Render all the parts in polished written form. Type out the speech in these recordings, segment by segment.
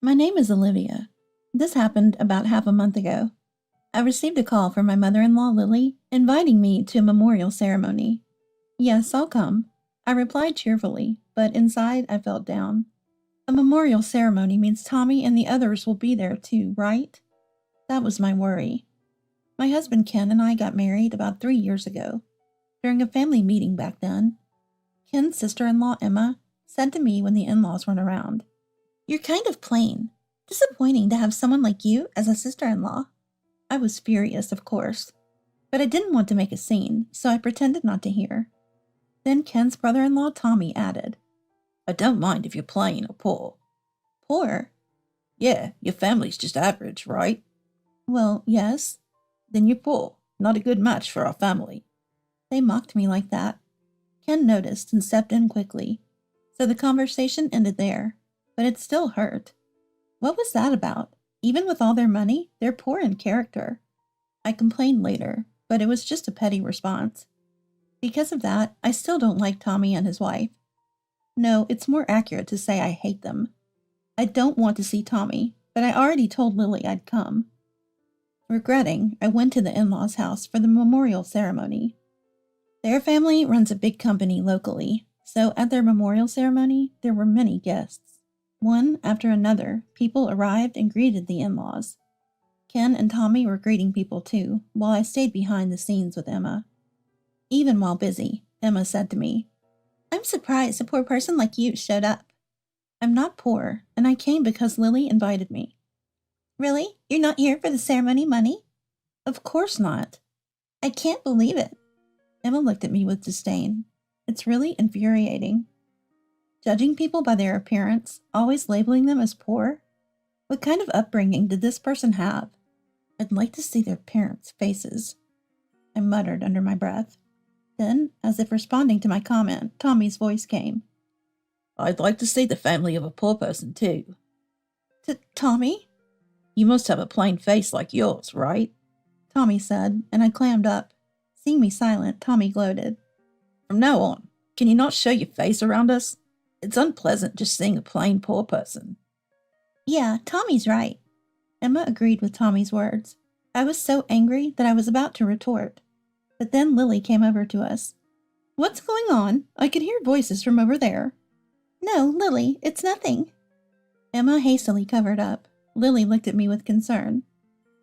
My name is Olivia. This happened about half a month ago. I received a call from my mother-in-law, Lily, inviting me to a memorial ceremony. Yes, I'll come. I replied cheerfully, but inside I felt down. A memorial ceremony means Tommy and the others will be there too, right? That was my worry. My husband Ken and I got married about 3 years ago. During a family meeting back then, Ken's sister-in-law, Emma, said to me when the in-laws weren't around, "You're kind of plain. Disappointing to have someone like you as a sister-in-law." I was furious, of course, but I didn't want to make a scene, so I pretended not to hear. Then Ken's brother-in-law, Tommy, added, "I don't mind if you're plain or poor." Poor? "Yeah, your family's just average, right?" "Well, yes." "Then you're poor. Not a good match for our family." They mocked me like that. Ken noticed and stepped in quickly, so the conversation ended there, but it still hurt. What was that about? Even with all their money, they're poor in character. I complained later, but it was just a petty response. Because of that, I still don't like Tommy and his wife. No, it's more accurate to say I hate them. I don't want to see Tommy, but I already told Lily I'd come. Regretting, I went to the in-laws' house for the memorial ceremony. Their family runs a big company locally, so at their memorial ceremony, there were many guests. One after another, people arrived and greeted the in-laws. Ken and Tommy were greeting people too, while I stayed behind the scenes with Emma. Even while busy, Emma said to me, "I'm surprised a poor person like you showed up." "I'm not poor, and I came because Lily invited me." "Really? You're not here for the ceremony money?" "Of course not." "I can't believe it." Emma looked at me with disdain. It's really infuriating. Judging people by their appearance, always labeling them as poor? What kind of upbringing did this person have? I'd like to see their parents' faces. I muttered under my breath. Then, as if responding to my comment, Tommy's voice came. "I'd like to see the family of a poor person too." Tommy? "You must have a plain face like yours, right?" Tommy said, and I clammed up. Seeing me silent, Tommy gloated. "From now on, can you not show your face around us? It's unpleasant just seeing a plain poor person." Yeah, Tommy's right. Emma agreed with Tommy's words. I was so angry that I was about to retort. But then Lily came over to us. "What's going on? I could hear voices from over there." "No, Lily, it's nothing." Emma hastily covered up. Lily looked at me with concern.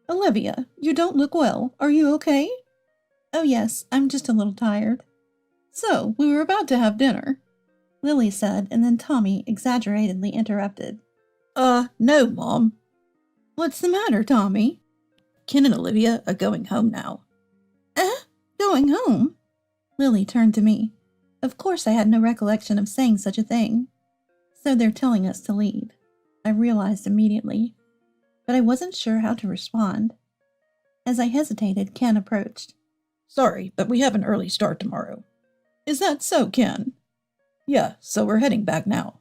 "Olivia, you don't look well. Are you okay?" "Oh yes, I'm just a little tired." "So, we were about to have dinner," Lily said, and then Tommy exaggeratedly interrupted. No, Mom." "What's the matter, Tommy?" "Ken and Olivia are going home now." Going home?" Lily turned to me. Of course I had no recollection of saying such a thing. "So they're telling us to leave." I realized immediately, but I wasn't sure how to respond. As I hesitated, Ken approached. "Sorry, but we have an early start tomorrow." "Is that so, Ken?" "Yeah, so we're heading back now."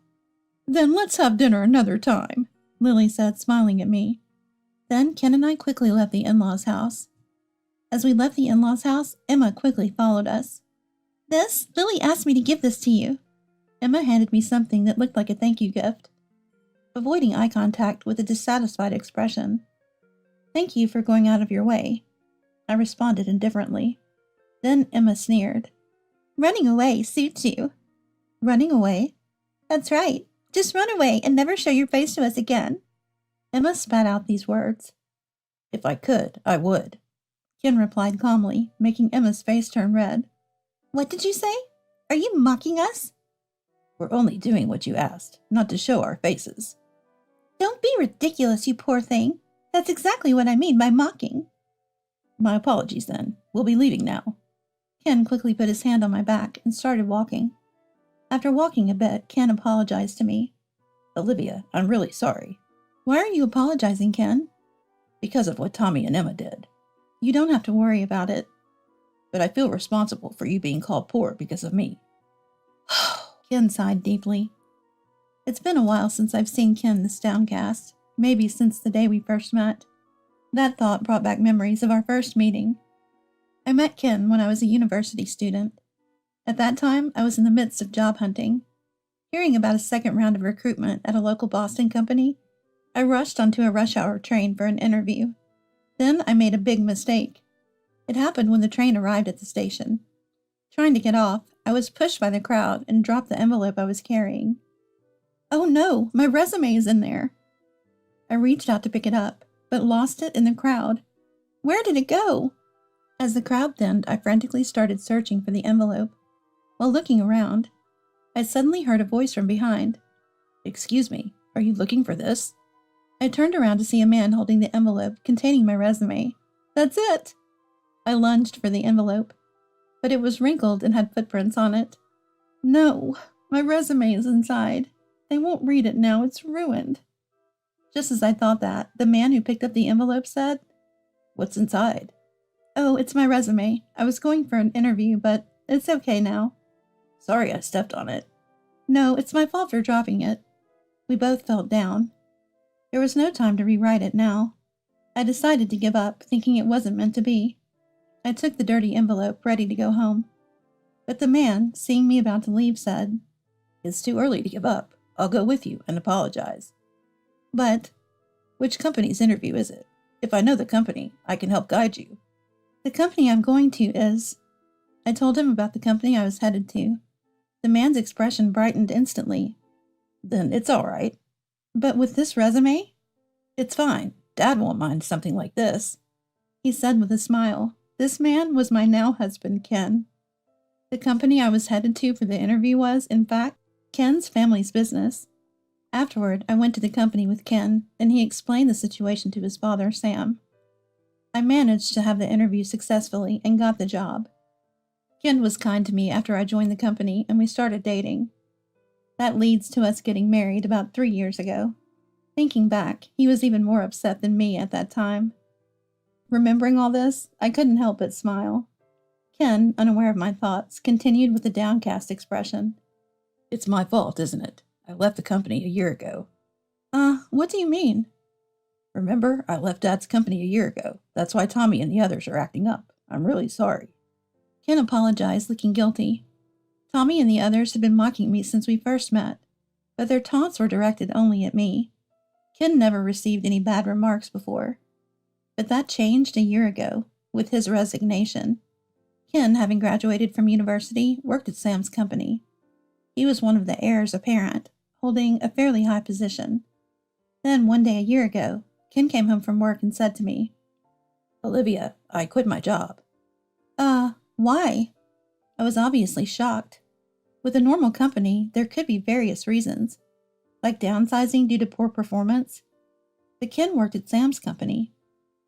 "Then let's have dinner another time," Lily said, smiling at me. Then Ken and I quickly left the in-laws' house. As we left the in-laws' house, Emma quickly followed us. Lily asked me to give this to you." Emma handed me something that looked like a thank you gift. Avoiding eye contact with a dissatisfied expression. "Thank you for going out of your way." I responded indifferently. Then Emma sneered. "Running away suits you." "Running away?" "That's right. Just run away and never show your face to us again." Emma spat out these words. "If I could, I would." Ken replied calmly, making Emma's face turn red. "What did you say? Are you mocking us?" "We're only doing what you asked, not to show our faces." "Don't be ridiculous, you poor thing. That's exactly what I mean by mocking." "My apologies, then. We'll be leaving now." Ken quickly put his hand on my back and started walking. After walking a bit, Ken apologized to me. "Olivia, I'm really sorry." "Why are you apologizing, Ken?" "Because of what Tommy and Emma did." "You don't have to worry about it." "But I feel responsible for you being called poor because of me." Ken sighed deeply. It's been a while since I've seen Ken this downcast, maybe since the day we first met. That thought brought back memories of our first meeting. I met Ken when I was a university student. At that time, I was in the midst of job hunting. Hearing about a second round of recruitment at a local Boston company, I I rushed onto a rush hour train for an interview. Then I made a big mistake. It happened when the train arrived at the station. Trying to get off, I was pushed by the crowd and dropped the envelope I was carrying. Oh no, my resume is in there. I reached out to pick it up, but lost it in the crowd. Where did it go? As the crowd thinned, I frantically started searching for the envelope. While looking around, I suddenly heard a voice from behind. Excuse me, are you looking for this? I turned around to see a man holding the envelope containing my resume. That's it! I lunged for the envelope, but it was wrinkled and had footprints on it. No, my resume is inside. They won't read it now, it's ruined. Just as I thought that, the man who picked up the envelope said, What's inside? Oh, it's my resume. I was going for an interview, but it's okay now. Sorry I stepped on it. No, it's my fault for dropping it. We both felt down. There was no time to rewrite it now. I decided to give up, thinking it wasn't meant to be. I took the dirty envelope, ready to go home. But the man, seeing me about to leave, said, It's too early to give up. I'll go with you and apologize. But, which company's interview is it? If I know the company, I can help guide you. The company I'm going to is... I told him about the company I was headed to. The man's expression brightened instantly. Then it's all right. But with this resume? It's fine. Dad won't mind something like this. He said with a smile. This man was my now husband, Ken. The company I was headed to for the interview was, in fact, Ken's family's business. Afterward, I went to the company with Ken, and he explained the situation to his father, Sam. I managed to have the interview successfully and got the job. Ken was kind to me after I joined the company, and we started dating. That leads to us getting married about 3 years ago. Thinking back, he was even more upset than me at that time. Remembering all this, I couldn't help but smile. Ken, unaware of my thoughts, continued with a downcast expression. It's my fault, isn't it? I left the company a year ago. What do you mean? Remember, I left Dad's company a year ago. That's why Tommy and the others are acting up. I'm really sorry. Ken apologized, looking guilty. Tommy and the others had been mocking me since we first met, but their taunts were directed only at me. Ken never received any bad remarks before. But that changed a year ago, with his resignation. Ken, having graduated from university, worked at Sam's company. He was one of the heirs apparent, holding a fairly high position. Then, one day a year ago, Ken came home from work and said to me, Olivia, I quit my job. Why? I was obviously shocked. With a normal company, there could be various reasons, like downsizing due to poor performance. But Ken worked at Sam's company.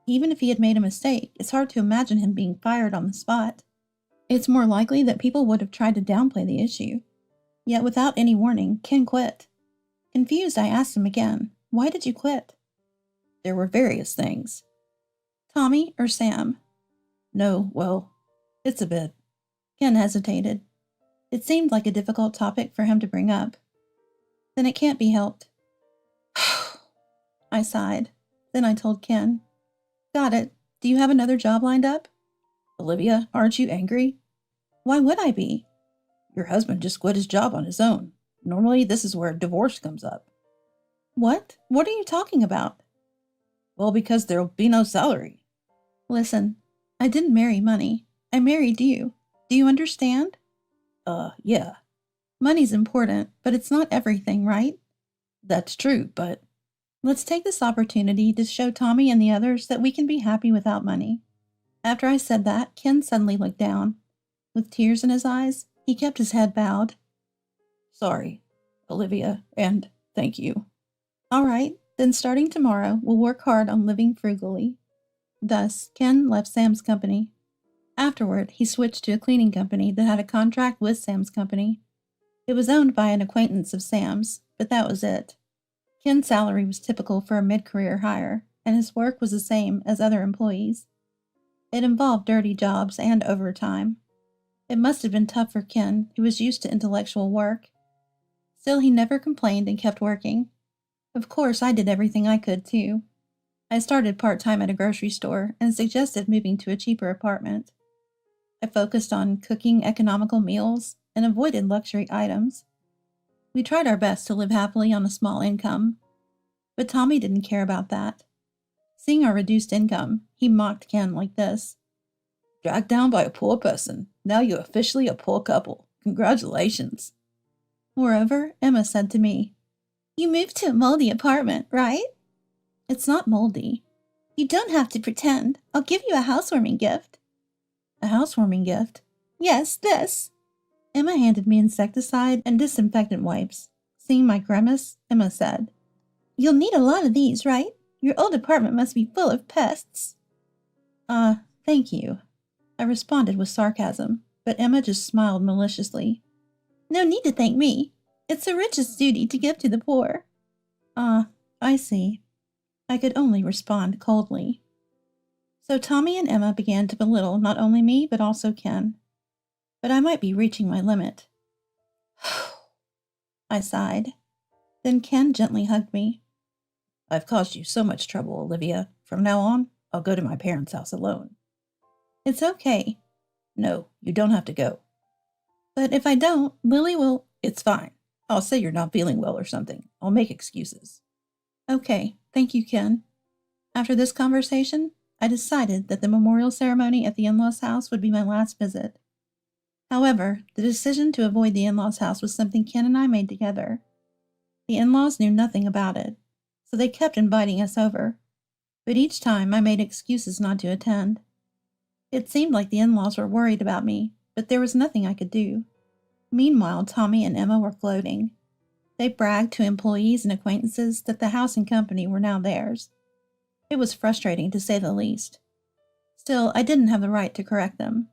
Even if he had made a mistake, it's hard to imagine him being fired on the spot. It's more likely that people would have tried to downplay the issue. Yet without any warning, Ken quit. Confused, I asked him again, Why did you quit? There were various things. Tommy or Sam? No, well, it's a bit. Ken hesitated. It seemed like a difficult topic for him to bring up. Then it can't be helped. I sighed. Then I told Ken. Got it. Do you have another job lined up? Olivia, aren't you angry? Why would I be? Your husband just quit his job on his own. Normally, this is where divorce comes up. What? What are you talking about? Well, because there'll be no salary. Listen, I didn't marry money. I married you. Do you understand? Yeah. Money's important, but it's not everything, right? That's true, but... Let's take this opportunity to show Tommy and the others that we can be happy without money. After I said that, Ken suddenly looked down. With tears in his eyes, he kept his head bowed. Sorry, Olivia, and thank you. All right, then starting tomorrow, we'll work hard on living frugally. Thus, Ken left Sam's company. Afterward, he switched to a cleaning company that had a contract with Sam's company. It was owned by an acquaintance of Sam's, but that was it. Ken's salary was typical for a mid-career hire, and his work was the same as other employees. It involved dirty jobs and overtime. It must have been tough for Ken, who was used to intellectual work. Still, he never complained and kept working. Of course, I did everything I could, too. I started part-time at a grocery store and suggested moving to a cheaper apartment. I focused on cooking economical meals and avoided luxury items. We tried our best to live happily on a small income. But Tommy didn't care about that. Seeing our reduced income, he mocked Ken like this. Dragged down by a poor person. Now you're officially a poor couple. Congratulations. Moreover, Emma said to me, You moved to a moldy apartment, right? It's not moldy. You don't have to pretend. I'll give you a housewarming gift. A housewarming gift? Yes, this. Emma handed me insecticide and disinfectant wipes. Seeing my grimace, Emma said, You'll need a lot of these, right? Your old apartment must be full of pests. Thank you. I responded with sarcasm, but Emma just smiled maliciously. No need to thank me. It's the richest duty to give to the poor. I see. I could only respond coldly. So Tommy and Emma began to belittle not only me, but also Ken. But I might be reaching my limit. I sighed. Then Ken gently hugged me. I've caused you so much trouble, Olivia. From now on, I'll go to my parents' house alone. It's okay. No, you don't have to go. But if I don't, Lily will... It's fine. I'll say you're not feeling well or something. I'll make excuses. Okay, thank you, Ken. After this conversation, I decided that the memorial ceremony at the in-laws' house would be my last visit. However, the decision to avoid the in-laws' house was something Ken and I made together. The in-laws knew nothing about it, so they kept inviting us over. But each time I made excuses not to attend. It seemed like the in-laws were worried about me, but there was nothing I could do. Meanwhile, Tommy and Emma were gloating. They bragged to employees and acquaintances that the house and company were now theirs. It was frustrating, to say the least. Still, I didn't have the right to correct them.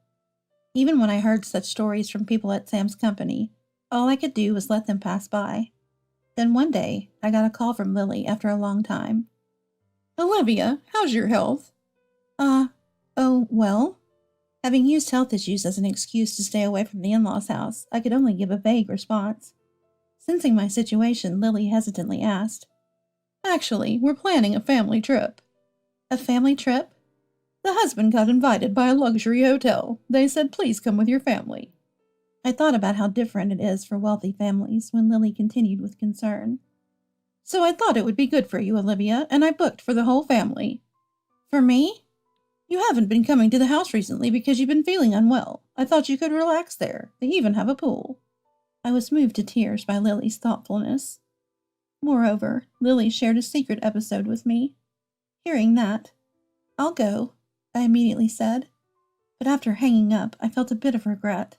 Even when I heard such stories from people at Sam's company, all I could do was let them pass by. Then one day, I got a call from Lily after a long time. Olivia, how's your health? Well. Having used health issues as an excuse to stay away from the in-laws' house, I could only give a vague response. Sensing my situation, Lily hesitantly asked, Actually, we're planning a family trip. A family trip? The husband got invited by a luxury hotel. They said, please come with your family. I thought about how different it is for wealthy families when Lily continued with concern. So I thought it would be good for you, Olivia, and I booked for the whole family. For me? You haven't been coming to the house recently because you've been feeling unwell. I thought you could relax there. They even have a pool. I was moved to tears by Lily's thoughtfulness. Moreover, Lily shared a secret episode with me. Hearing that, I'll go, I immediately said. But after hanging up, I felt a bit of regret.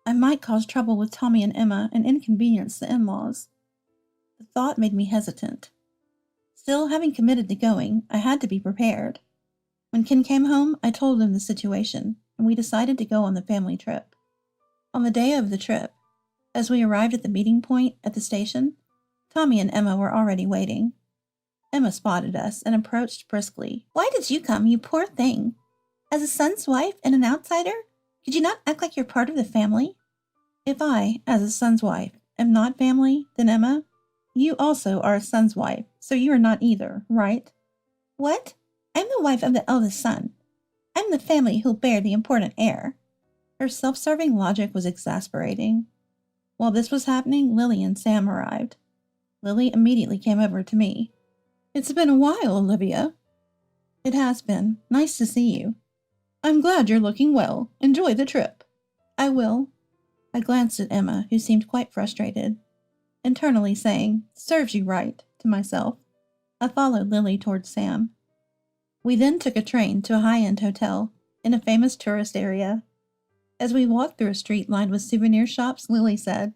I might cause trouble with Tommy and Emma and inconvenience the in-laws. The thought made me hesitant. Still, having committed to going, I had to be prepared. When Ken came home, I told him the situation, and we decided to go on the family trip. On the day of the trip, as we arrived at the meeting point at the station, Tommy and Emma were already waiting. Emma spotted us and approached briskly. Why did you come, you poor thing? As a son's wife and an outsider? Could you not act like you're part of the family? If I, as a son's wife, am not family, then Emma, you also are a son's wife, so you are not either, right? What? I'm the wife of the eldest son. I'm the family who'll bear the important heir. Her self-serving logic was exasperating. While this was happening, Lily and Sam arrived. Lily immediately came over to me. It's been a while, Olivia. It has been. Nice to see you. I'm glad you're looking well. Enjoy the trip. I will. I glanced at Emma, who seemed quite frustrated, internally saying, serves you right, to myself. I followed Lily towards Sam. We then took a train to a high-end hotel in a famous tourist area. As we walked through a street lined with souvenir shops, Lily said,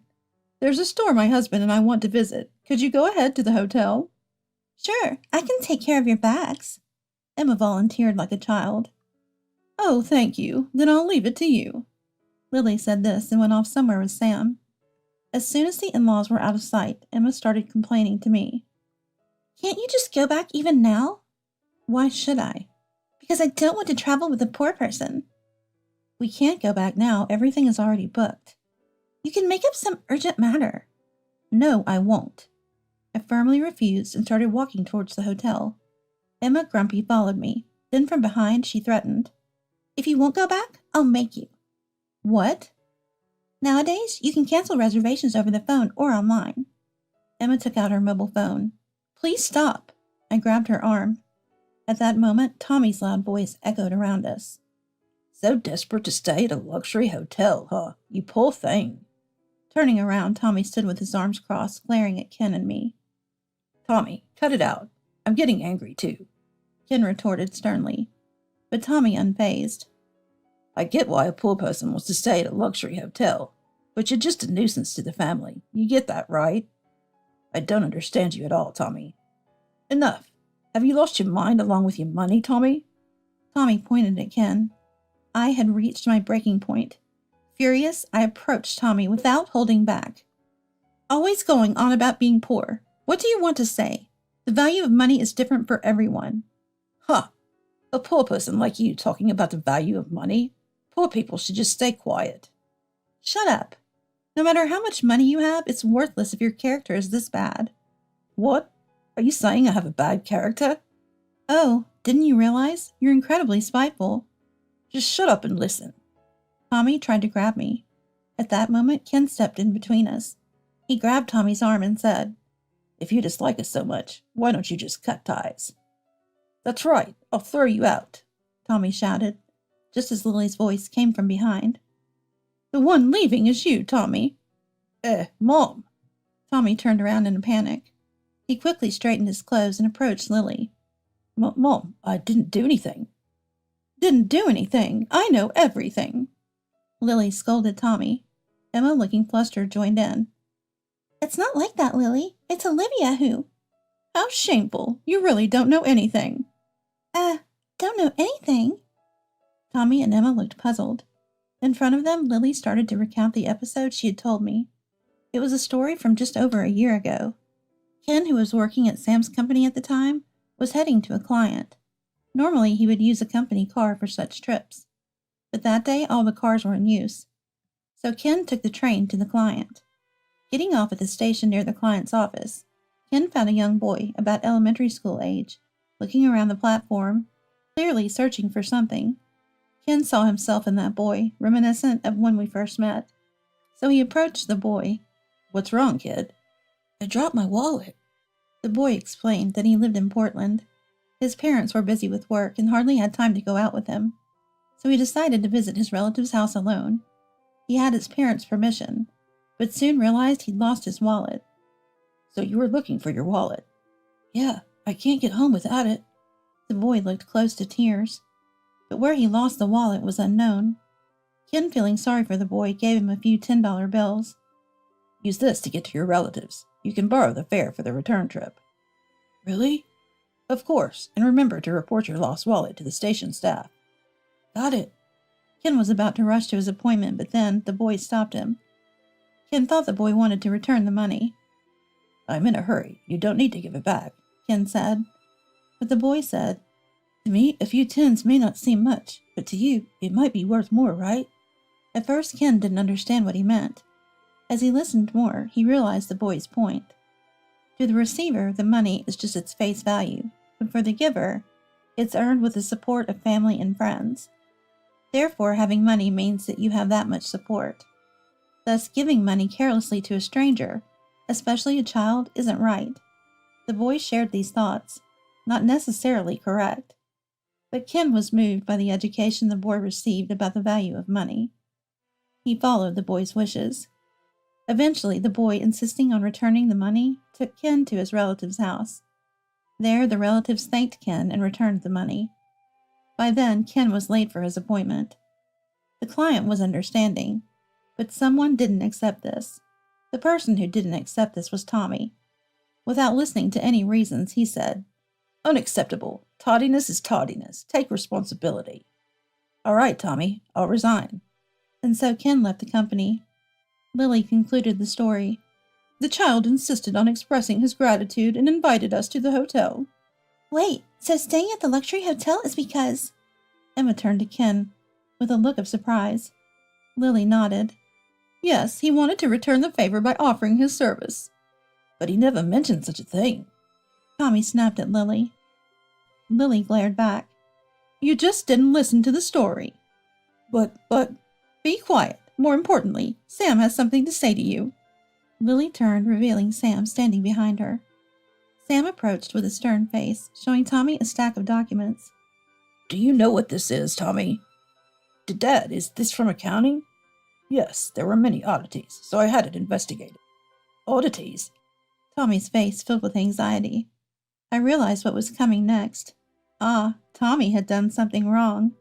There's a store my husband and I want to visit. Could you go ahead to the hotel? Sure, I can take care of your bags. Emma volunteered like a child. Oh, thank you. Then I'll leave it to you. Lily said this and went off somewhere with Sam. As soon as the in-laws were out of sight, Emma started complaining to me. Can't you just go back even now? Why should I? Because I don't want to travel with a poor person. We can't go back now. Everything is already booked. You can make up some urgent matter. No, I won't. I firmly refused and started walking towards the hotel. Emma Grumpy followed me. Then from behind, she threatened. If you won't go back, I'll make you. What? Nowadays, you can cancel reservations over the phone or online. Emma took out her mobile phone. Please stop. I grabbed her arm. At that moment, Tommy's loud voice echoed around us. So desperate to stay at a luxury hotel, huh? You poor thing. Turning around, Tommy stood with his arms crossed, glaring at Ken and me. Tommy, cut it out. I'm getting angry, too. Ken retorted sternly, but Tommy unfazed. I get why a poor person wants to stay at a luxury hotel, but you're just a nuisance to the family. You get that, right? I don't understand you at all, Tommy. Enough. Have you lost your mind along with your money, Tommy? Tommy pointed at Ken. I had reached my breaking point. Furious, I approached Tommy without holding back. Always going on about being poor. What do you want to say? The value of money is different for everyone. Huh. A poor person like you talking about the value of money? Poor people should just stay quiet. Shut up. No matter how much money you have, it's worthless if your character is this bad. What? Are you saying I have a bad character? Oh, didn't you realize? You're incredibly spiteful. Just shut up and listen. Tommy tried to grab me. At that moment, Ken stepped in between us. He grabbed Tommy's arm and said, If you dislike us so much, why don't you just cut ties? That's right, I'll throw you out, Tommy shouted, just as Lily's voice came from behind. The one leaving is you, Tommy. Mom. Tommy turned around in a panic. He quickly straightened his clothes and approached Lily. Mom, I didn't do anything. Didn't do anything. I know everything. Lily scolded Tommy. Emma, looking flustered, joined in. It's not like that, Lily. It's Olivia who... How shameful. You really don't know anything. Don't know anything? Tommy and Emma looked puzzled. In front of them, Lily started to recount the episode she had told me. It was a story from just over a year ago. Ken, who was working at Sam's company at the time, was heading to a client. Normally, he would use a company car for such trips. But that day, all the cars were in use. So Ken took the train to the client. Getting off at the station near the client's office, Ken found a young boy about elementary school age, looking around the platform, clearly searching for something. Ken saw himself in that boy, reminiscent of when we first met. So he approached the boy. What's wrong, kid? I dropped my wallet. The boy explained that he lived in Portland. His parents were busy with work and hardly had time to go out with him. So he decided to visit his relative's house alone. He had his parents' permission, but soon realized he'd lost his wallet. So you were looking for your wallet? Yeah, I can't get home without it. The boy looked close to tears. But where he lost the wallet was unknown. Ken, feeling sorry for the boy, gave him a few $10 bills. Use this to get to your relatives. You can borrow the fare for the return trip. Really? Of course, and remember to report your lost wallet to the station staff. Got it. Ken was about to rush to his appointment, but then the boy stopped him. Ken thought the boy wanted to return the money. I'm in a hurry. You don't need to give it back, Ken said. But the boy said, To me, a few tens may not seem much, but to you, it might be worth more, right? At first, Ken didn't understand what he meant. As he listened more, he realized the boy's point. To the receiver, the money is just its face value, but for the giver, it's earned with the support of family and friends. Therefore, having money means that you have that much support. Thus, giving money carelessly to a stranger, especially a child, isn't right. The boy shared these thoughts, not necessarily correct. But Ken was moved by the education the boy received about the value of money. He followed the boy's wishes. Eventually, the boy, insisting on returning the money, took Ken to his relative's house. There, the relatives thanked Ken and returned the money. By then, Ken was late for his appointment. The client was understanding, but someone didn't accept this. The person who didn't accept this was Tommy. Without listening to any reasons, he said, Unacceptable. Tardiness is tardiness. Take responsibility. All right, Tommy, I'll resign. And so Ken left the company. Lily concluded the story. The child insisted on expressing his gratitude and invited us to the hotel. Wait, so staying at the luxury hotel is because... Emma turned to Ken with a look of surprise. Lily nodded. Yes, he wanted to return the favor by offering his service. But he never mentioned such a thing. Tommy snapped at Lily. Lily glared back. You just didn't listen to the story. But... Be quiet. More importantly, Sam has something to say to you. Lily turned, revealing Sam standing behind her. Sam approached with a stern face, showing Tommy a stack of documents. Do you know what this is, Tommy? Dad, is this from accounting? Yes, there were many oddities, so I had it investigated. Oddities? Tommy's face filled with anxiety. I realized what was coming next. Ah, Tommy had done something wrong.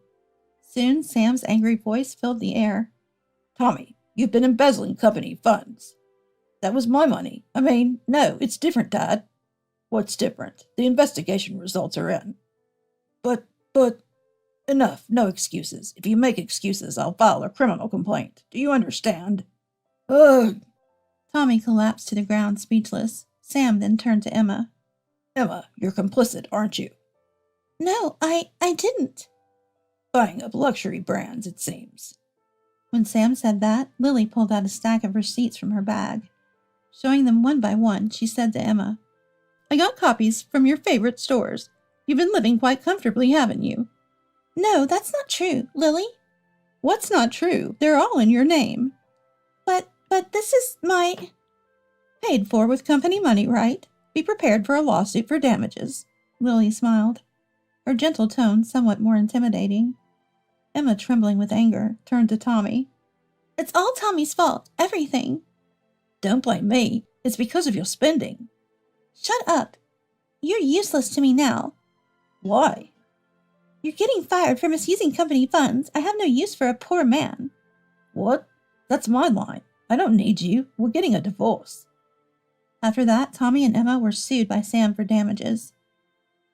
Soon, Sam's angry voice filled the air. Tommy, you've been embezzling company funds. That was my money. No, it's different, Dad. What's different? The investigation results are in. But, enough, no excuses. If you make excuses, I'll file a criminal complaint. Do you understand? Ugh. Tommy collapsed to the ground, speechless. Sam then turned to Emma. Emma, you're complicit, aren't you? No, I didn't. Buying up luxury brands, it seems. When Sam said that, Lily pulled out a stack of receipts from her bag. Showing them one by one, she said to Emma, I got copies from your favorite stores. You've been living quite comfortably, haven't you? No, that's not true, Lily. What's not true? They're all in your name. But this is my... Paid for with company money, right? Be prepared for a lawsuit for damages. Lily smiled, her gentle tone somewhat more intimidating. Emma, trembling with anger, turned to Tommy. It's all Tommy's fault, everything. Don't blame me. It's because of your spending. Shut up. You're useless to me now. Why? You're getting fired for misusing company funds. I have no use for a poor man. What? That's my line. I don't need you. We're getting a divorce. After that, Tommy and Emma were sued by Sam for damages.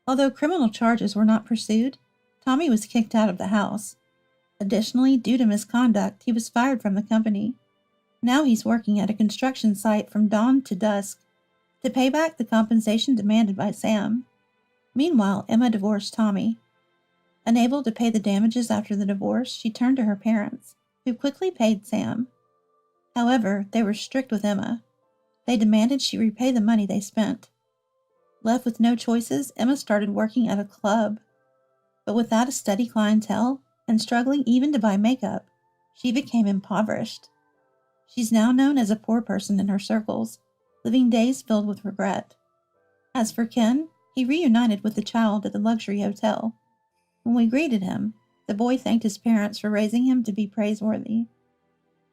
Although criminal charges were not pursued, Tommy was kicked out of the house. Additionally, due to misconduct, he was fired from the company. Now he's working at a construction site from dawn to dusk to pay back the compensation demanded by Sam. Meanwhile, Emma divorced Tommy. Unable to pay the damages after the divorce, she turned to her parents, who quickly paid Sam. However, they were strict with Emma. They demanded she repay the money they spent. Left with no choices, Emma started working at a club. But without a steady clientele, and struggling even to buy makeup, she became impoverished. She's now known as a poor person in her circles, living days filled with regret. As for Ken, he reunited with the child at the luxury hotel. When we greeted him, the boy thanked his parents for raising him to be praiseworthy.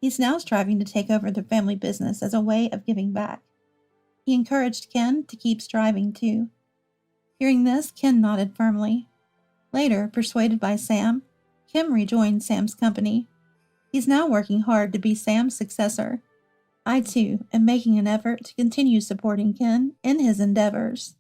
He's now striving to take over the family business as a way of giving back. He encouraged Ken to keep striving too. Hearing this, Ken nodded firmly. Later, persuaded by Sam, Kim rejoined Sam's company. He's now working hard to be Sam's successor. I, too, am making an effort to continue supporting Ken in his endeavors.